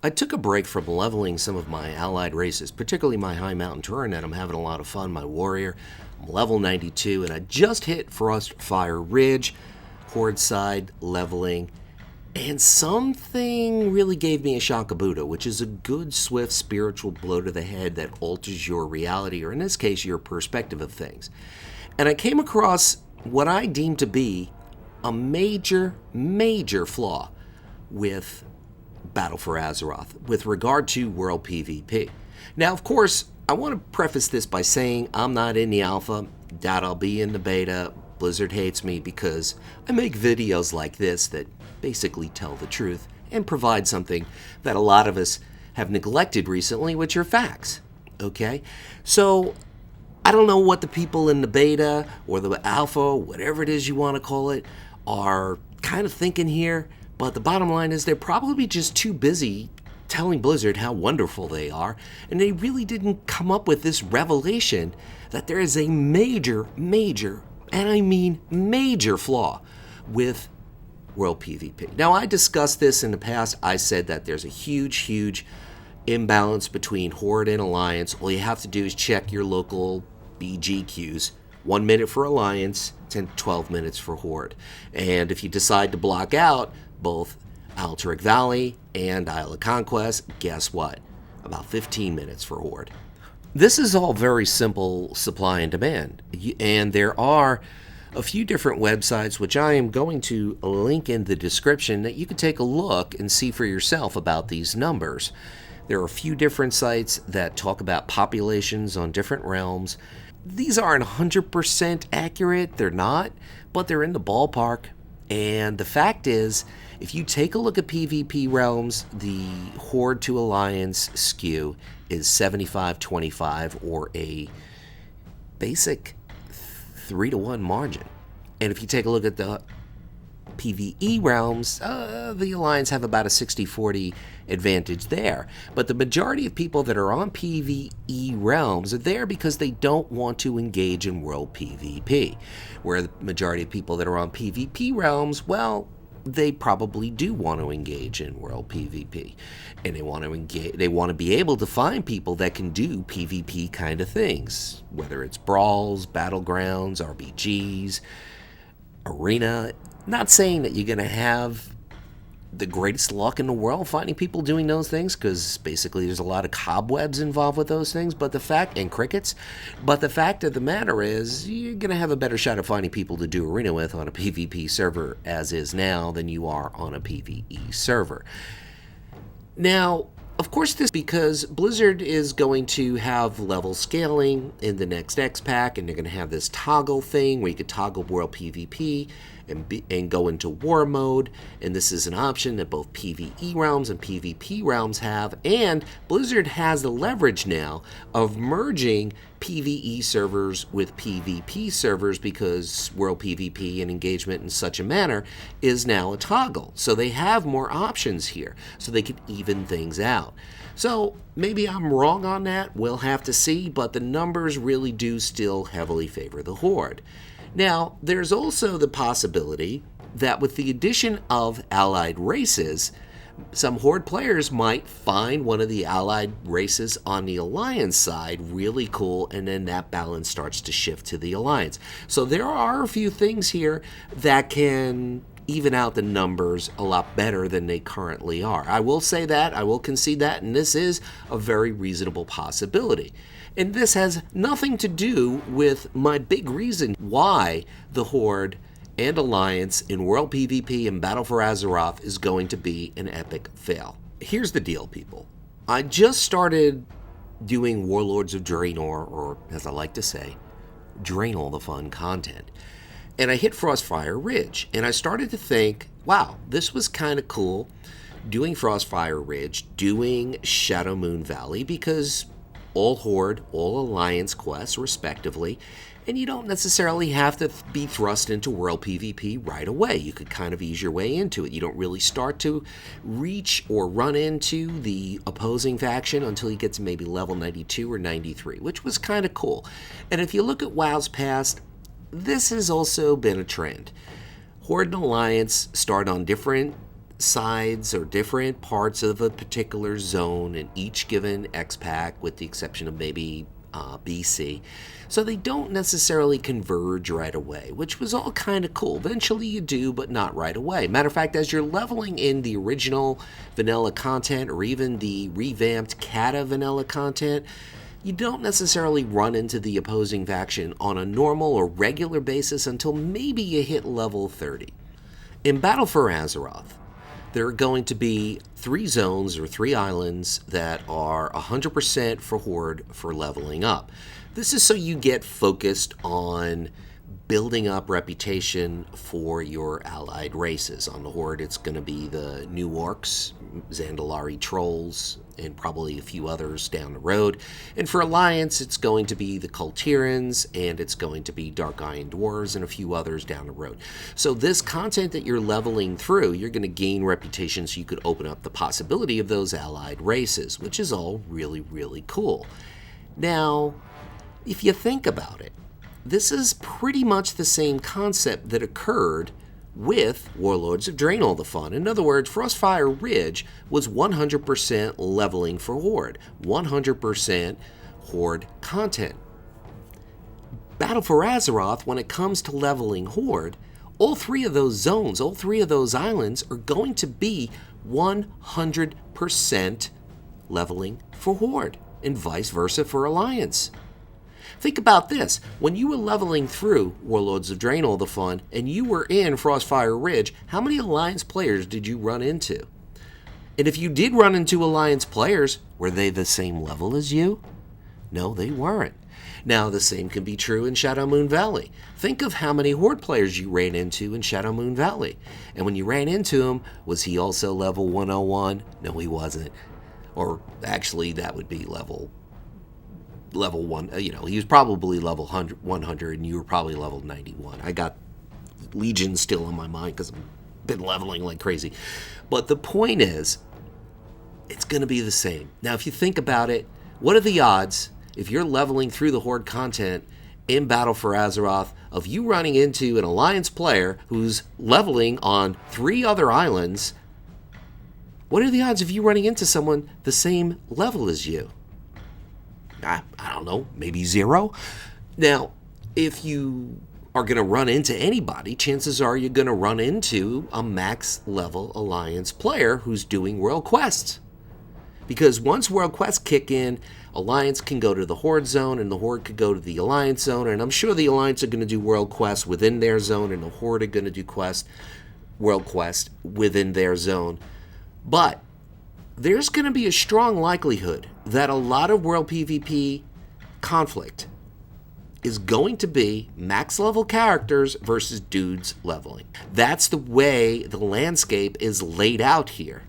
I took a break from leveling some of my allied races, particularly my high mountain Taurenet. I'm having a lot of fun. My warrior, I'm level 92, and I just hit Frostfire Ridge, horde side leveling, and something really gave me a shakabuto, which is a good, swift spiritual blow to the head that alters your reality, or in this case, your perspective of things. And I came across what I deem to be a major, major flaw with Battle for Azeroth with regard to World PvP. Now, of course, I want to preface this by saying I'm not in the alpha, doubt I'll be in the beta. Blizzard hates me because I make videos like this that basically tell the truth and provide something that a lot of us have neglected recently, which are facts. Okay? So, I don't know what the people in the beta or the alpha, whatever it is you want to call it, are kind of thinking here. But the bottom line is they're probably just too busy telling Blizzard how wonderful they are, and they really didn't come up with this revelation that there is a major, major, and I mean major flaw with World PvP. Now, I discussed this in the past. I said that there's a huge, huge imbalance between Horde and Alliance. All you have to do is check your local BG queues. 1 minute for Alliance, 10 to 12 minutes for Horde. And if you decide to block out both Alterac Valley and Isle of Conquest, guess what? About 15 minutes for Horde. This is all very simple supply and demand. And there are a few different websites, which I am going to link in the description, that you can take a look and see for yourself about these numbers. There are a few different sites that talk about populations on different realms. These aren't 100% accurate, they're not, but they're in the ballpark. And the fact is, if you take a look at PvP realms, the Horde to Alliance skew is 75-25, or a basic 3-to-1 margin. And if you take a look at the PvE realms, the Alliance have about a 60-40 advantage there. But the majority of people that are on PvE realms are there because they don't want to engage in World PvP. Where the majority of people that are on PvP realms, well, they probably do want to engage in World PvP. And they want to be able to find people that can do PvP kind of things. Whether it's brawls, battlegrounds, RBGs, arena. Not saying that you're going to have the greatest luck in the world finding people doing those things, because basically there's a lot of cobwebs involved with those things, and crickets. But the fact of the matter is, you're going to have a better shot at finding people to do arena with on a PvP server as is now than you are on a PvE server. Now, of course, this because Blizzard is going to have level scaling in the next X pack, and they're going to have this toggle thing where you could toggle World PvP and go into war mode, and this is an option that both PvE realms and PvP realms have, and Blizzard has the leverage now of merging PvE servers with PvP servers, because World PvP and engagement in such a manner is now a toggle. So they have more options here, so they can even things out. So maybe I'm wrong on that, we'll have to see, but the numbers really do still heavily favor the Horde. Now, there's also the possibility that with the addition of allied races, some Horde players might find one of the allied races on the Alliance side really cool, and then that balance starts to shift to the Alliance. So there are a few things here that can even out the numbers a lot better than they currently are. I will say that, I will concede that, and this is a very reasonable possibility. And this has nothing to do with my big reason why the Horde and Alliance in World PvP and Battle for Azeroth is going to be an epic fail. Here's the deal, people. I just started doing Warlords of Draenor, or as I like to say, drain all the fun content. And I hit Frostfire Ridge, and I started to think, wow, this was kind of cool doing Frostfire Ridge, doing Shadowmoon Valley, because all Horde, all Alliance quests, respectively, and you don't necessarily have to be thrust into World PvP right away. You could kind of ease your way into it. You don't really start to reach or run into the opposing faction until you get to maybe level 92 or 93, which was kind of cool. And if you look at WoW's past, this has also been a trend. Horde and Alliance start on different sides or different parts of a particular zone in each given X-Pack, with the exception of maybe BC. So they don't necessarily converge right away, which was all kind of cool. Eventually you do, but not right away. Matter of fact, as you're leveling in the original vanilla content or even the revamped Kata vanilla content, you don't necessarily run into the opposing faction on a normal or regular basis until maybe you hit level 30. In Battle for Azeroth, there are going to be 3 zones or 3 islands that are 100% for Horde for leveling up. This is so you get focused on building up reputation for your allied races. On the Horde, it's going to be the New Orcs, Zandalari Trolls, and probably a few others down the road. And for Alliance, it's going to be the Kultirans, and it's going to be Dark Iron Dwarves, and a few others down the road. So this content that you're leveling through, you're going to gain reputation so you could open up the possibility of those allied races, which is all really, really cool. Now, if you think about it, this is pretty much the same concept that occurred with Warlords of Draenor the Fawn. In other words, Frostfire Ridge was 100% leveling for Horde, 100% Horde content. Battle for Azeroth, when it comes to leveling Horde, all 3 of those zones, all 3 of those islands are going to be 100% leveling for Horde, and vice versa for Alliance. Think about this. When you were leveling through Warlords of Draenor the Fawn and you were in Frostfire Ridge, how many Alliance players did you run into? And if you did run into Alliance players, were they the same level as you? No, they weren't. Now, the same can be true in Shadowmoon Valley. Think of how many Horde players you ran into in Shadowmoon Valley. And when you ran into him, was he also level 101? No, he wasn't. Or actually, that would be level 1, he was probably level 100 and you were probably level 91. I got Legion still on my mind because I've been leveling like crazy. But the point is, it's going to be the same. Now, if you think about it, what are the odds, if you're leveling through the Horde content in Battle for Azeroth, of you running into an Alliance player who's leveling on 3 other islands? What are the odds of you running into someone the same level as you? I don't know, maybe 0. Now, if you are going to run into anybody, chances are you're going to run into a max level Alliance player who's doing world quests. Because once world quests kick in, Alliance can go to the Horde zone and the Horde could go to the Alliance zone, and I'm sure the Alliance are going to do world quests within their zone and the Horde are going to do world quest within their zone. But there's going to be a strong likelihood that a lot of World PvP conflict is going to be max level characters versus dudes leveling. That's the way the landscape is laid out here.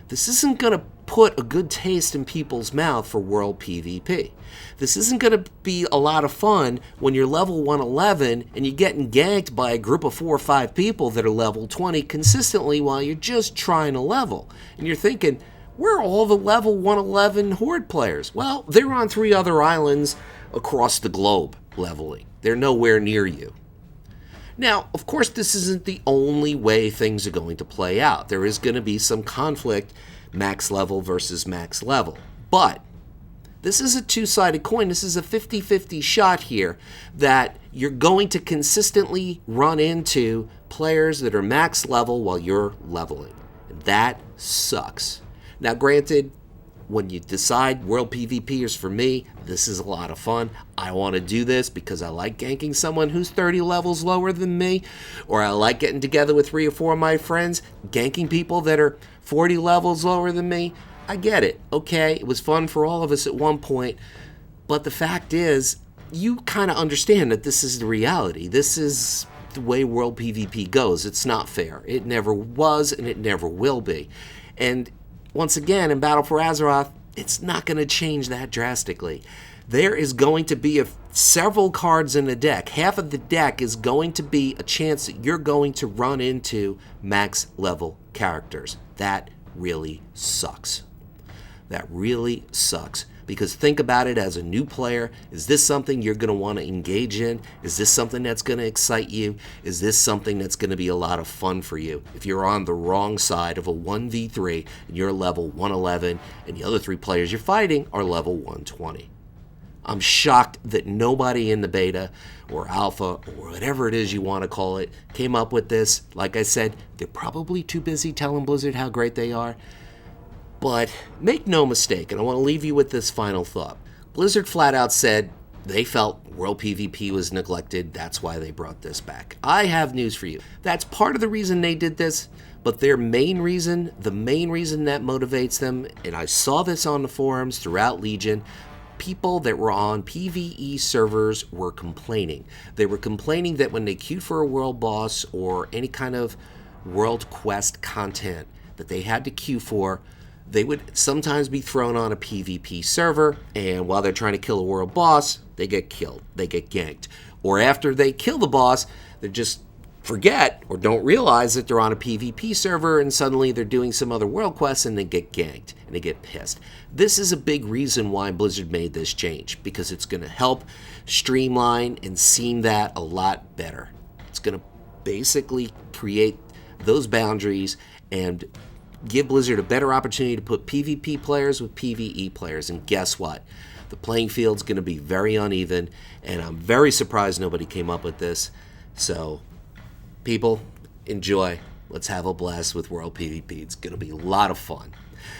This isn't going to put a good taste in people's mouth for World PvP. This isn't going to be a lot of fun when you're level 111 and you're getting ganked by a group of 4 or 5 people that are level 20 consistently while you're just trying to level. And you're thinking, where are all the level 111 Horde players? Well, they're on 3 other islands across the globe leveling. They're nowhere near you. Now, of course, this isn't the only way things are going to play out. There is going to be some conflict, max level versus max level. But this is a 2-sided coin. This is a 50-50 shot here that you're going to consistently run into players that are max level while you're leveling. And that sucks. Now, granted, when you decide World PvP is for me, this is a lot of fun. I want to do this because I like ganking someone who's 30 levels lower than me, or I like getting together with 3 or 4 of my friends, ganking people that are 40 levels lower than me. I get it. Okay, it was fun for all of us at one point, but the fact is, you kind of understand that this is the reality. This is the way World PvP goes. It's not fair. It never was, and it never will be. And once again, in Battle for Azeroth, it's not going to change that drastically. There is going to be several cards in the deck. Half of the deck is going to be a chance that you're going to run into max level characters. That really sucks. That really sucks. because think about it as a new player. Is this something you're going to want to engage in? Is this something that's going to excite you? Is this something that's going to be a lot of fun for you? If you're on the wrong side of a 1v3 and you're level 111 and the other 3 players you're fighting are level 120. I'm shocked that nobody in the beta or alpha or whatever it is you want to call it came up with this. Like I said, they're probably too busy telling Blizzard how great they are. But make no mistake, and I want to leave you with this final thought. Blizzard flat out said they felt World PvP was neglected. That's why they brought this back. I have news for you. That's part of the reason they did this, but their main reason, the main reason that motivates them, and I saw this on the forums throughout Legion, people that were on PvE servers were complaining. They were complaining that when they queued for a world boss or any kind of world quest content that they had to queue for, they would sometimes be thrown on a PvP server, and while they're trying to kill a world boss, they get killed. They get ganked. Or after they kill the boss, they just forget or don't realize that they're on a PvP server, and suddenly they're doing some other world quests and they get ganked and they get pissed. This is a big reason why Blizzard made this change, because it's going to help streamline and seam that a lot better. It's going to basically create those boundaries and give Blizzard a better opportunity to put PvP players with PvE players. And guess what? The playing field's going to be very uneven, and I'm very surprised nobody came up with this. So, people, enjoy. Let's have a blast with World PvP. It's going to be a lot of fun.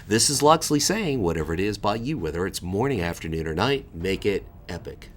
This is Luxley saying, whatever it is by you, whether it's morning, afternoon, or night, make it epic.